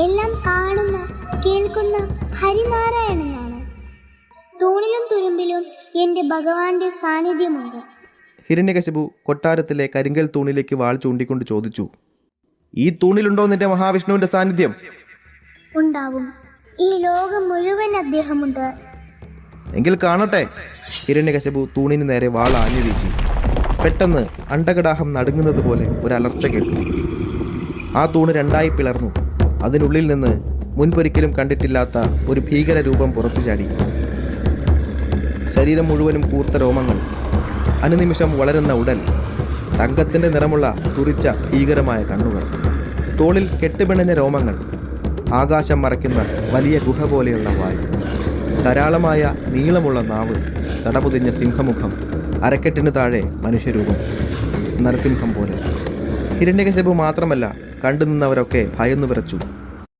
എല്ലാം കാണുന്ന കേൾക്കുന്ന ഹരിനാരായണനാണ്. തൂണിലും തുരുമ്പിലും എൻ്റെ ഭഗവാന്റെ സാന്നിധ്യമുണ്ട്. ഹിരണ്യകശിപു കൊട്ടാരത്തിലെ കരിങ്കൽ തൂണിലേക്ക് വാൾ ചൂണ്ടിക്കൊണ്ട് ചോദിച്ചു, ഈ തൂണിലുണ്ടോ നിന്റെ മഹാവിഷ്ണുവിന്റെ സാന്നിധ്യം? ഉണ്ടാവും. ഈ ലോകം മുഴുവൻ അദ്ദേഹമുണ്ട്. എങ്കിൽ കാണട്ടെ. ഹിരണ്യകശിപു തൂണിന് നേരെ വാൾ ആഞ്ഞു വീശി. പെട്ടെന്ന് അണ്ടകടാഹം നടുങ്ങുന്നത് പോലെ ഒരു അലർച്ച കേട്ടു. ആ തൂണ് രണ്ടായി പിളർന്നു. അതിനുള്ളിൽ നിന്ന് മുൻപൊരിക്കലും കണ്ടിട്ടില്ലാത്ത ഒരു ഭീകര രൂപം പുറത്തു ചാടി. ശരീരം മുഴുവനും കൂർത്ത രോമങ്ങൾ, അനുനിമിഷം വളരുന്ന ഉടൽ, തങ്കത്തിൻ്റെ നിറമുള്ള തുറിച്ച ഭീകരമായ കണ്ണുകൾ, തോളിൽ കെട്ടുപിണഞ്ഞ രോമങ്ങൾ, ആകാശം മറയ്ക്കുന്ന വലിയ ഗുഹ പോലെയുള്ള വായു, ധാരാളമായ നീളമുള്ള നാവ്, തടപുതിഞ്ഞ സിംഹമുഖം, അരക്കെട്ടിന് താഴെ മനുഷ്യരൂപം, നരസിംഹം പോലെ. ഹിരണ്യകശിപു മാത്രമല്ല, കണ്ടുനിന്നവരൊക്കെ ഭയന്നു വിറച്ചു.